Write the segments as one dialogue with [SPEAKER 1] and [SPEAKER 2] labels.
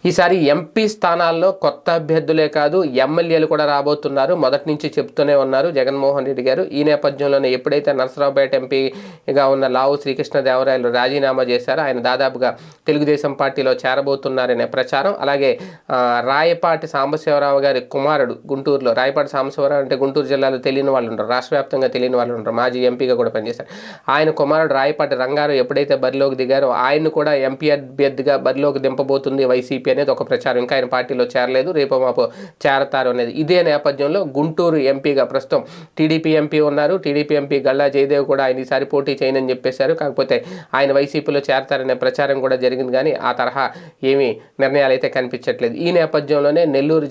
[SPEAKER 1] ఈసారి ఎంపీ స్థానాల్లో కొత్త అభ్యర్థులే కాదు ఎమ్మెల్యేలు కూడా రాబోతున్నారు. మొదటి నుంచి చెప్తూనే ఉన్నారు జగన్మోహన్ రెడ్డి గారు. ఈ నేపథ్యంలోనే ఎప్పుడైతే నరసరావుపేట ఎంపీగా ఉన్న లావు శ్రీకృష్ణదేవరాయలు రాజీనామా చేశారో ఆయన దాదాపుగా తెలుగుదేశం పార్టీలో చేరబోతున్నారనే ప్రచారం. అలాగే రాయపాటి సాంబశివరావు గారి కుమారుడు గుంటూరులో, రాయపాటి సాంబశివరావు అంటే గుంటూరు జిల్లాలో తెలియని వాళ్ళు ఉంటారు, రాష్ట్ర వ్యాప్తంగా తెలియని వాళ్ళు ఉంటారు, మాజీ ఎంపీగా కూడా పనిచేశారు. ఆయన కుమారుడు రాయపాటి రంగారావు ఎప్పుడైతే బరిలోకి దిగారో ఆయన్ని కూడా ఎంపీ అభ్యర్థిగా బరిలోకి దింపబోతుంది వైసీపీ అనేది ఒక ప్రచారం. ఇంకా ఆయన పార్టీలో చేరలేదు, రేపు మాపు చేరతారు అనేది. ఇదే నేపథ్యంలో గుంటూరు ఎంపీగా ప్రస్తుతం టీడీపీ ఎంపీ ఉన్నారు. టీడీపీ ఎంపీ గల్లా జయదేవ్ కూడా ఆయన ఈసారి పోటీ చేయనని చెప్పేశారు. కాకపోతే ఆయన వైసీపీలో చేరతారనే ప్రచారం కూడా జరిగింది, కానీ ఆ తరహా ఏమీ నిర్ణయాలు అయితే కనిపించట్లేదు. ఈ నేపథ్యంలోనే నెల్లూరుకు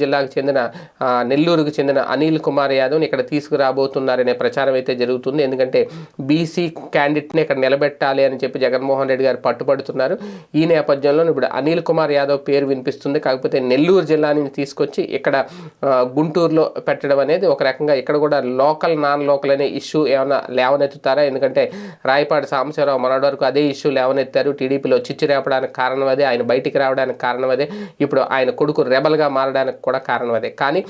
[SPEAKER 1] చెందిన అనిల్ కుమార్ యాదవ్ని ఇక్కడ తీసుకురాబోతున్నారనే ప్రచారం అయితే జరుగుతుంది. ఎందుకంటే బీసీ క్యాండిడేట్ని ఇక్కడ నిలబెట్టాలి అని చెప్పి జగన్మోహన్ రెడ్డి గారు పట్టుబడుతున్నారు. ఈ నేపథ్యంలో ఇప్పుడు అనిల్ కుమార్ యాదవ్ పేరు వినిపిస్తుంది. కాకపోతే నెల్లూరు జిల్లా నుంచి తీసుకొచ్చి ఇక్కడ గుంటూరులో పెట్టడం అనేది ఒక రకంగా ఇక్కడ కూడా లోకల్ నాన్ లోకల్ అనే ఇష్యూ ఏమైనా లేవనెత్తుతారా? ఎందుకంటే రాయపాటి సాంబశివరావు మొన్నటి వరకు అదే ఇష్యూ లేవనెత్తారు. టీడీపీలో చిచ్చు రేపడానికి కారణం అదే, ఆయన బయటికి రావడానికి కారణం అదే, ఇప్పుడు ఆయన కొడుకు రెబల్గా మారడానికి కూడా కారణం అదే. కానీ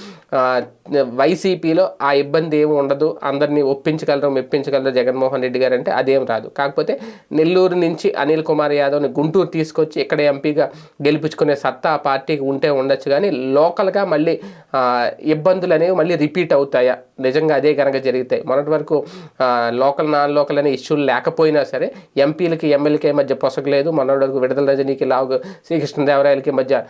[SPEAKER 1] వైసీపీలో ఆ ఇబ్బంది ఏమి ఉండదు, అందరినీ ఒప్పించగలరు మెప్పించగలరు జగన్మోహన్ రెడ్డి గారు అంటే అదేం రాదు. కాకపోతే నెల్లూరు నుంచి అనిల్ కుమార్ యాదవ్ని గుంటూరు తీసుకొచ్చి ఇక్కడ ఎంపీగా గెలిపించుకునే సత్తా ఆ పార్టీకి ఉంటే ఉండొచ్చు, కానీ లోకల్గా మళ్ళీ ఇబ్బందులు అనేవి మళ్ళీ రిపీట్ అవుతాయా నిజంగా అదే కనుక జరిగితే? మొన్నటి వరకు లోకల్ నాన్ లోకల్ అనే ఇష్యూలు లేకపోయినా సరే ఎంపీలకి ఎమ్మెల్యేకి మధ్య పొసగలేదు. మొన్నటి వరకు విడుదల రజనీకి లావు శ్రీకృష్ణదేవరాయలకి మధ్య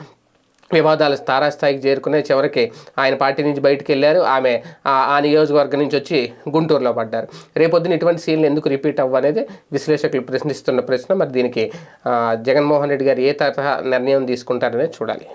[SPEAKER 1] వివాదాలు తారాస్థాయికి చేరుకునే చివరికి ఆయన పార్టీ నుంచి బయటకు వెళ్ళారు. ఆమె ఆ నియోజకవర్గం నుంచి వచ్చి గుంటూరులో పడ్డారు. రేపొద్దున ఇటువంటి సీన్లు ఎందుకు రిపీట్ అవ్వనేది విశ్లేషకులు ప్రశ్నిస్తున్న ప్రశ్న. మరి దీనికి జగన్మోహన్ రెడ్డి గారు ఏ తరహా నిర్ణయం తీసుకుంటారనేది చూడాలి.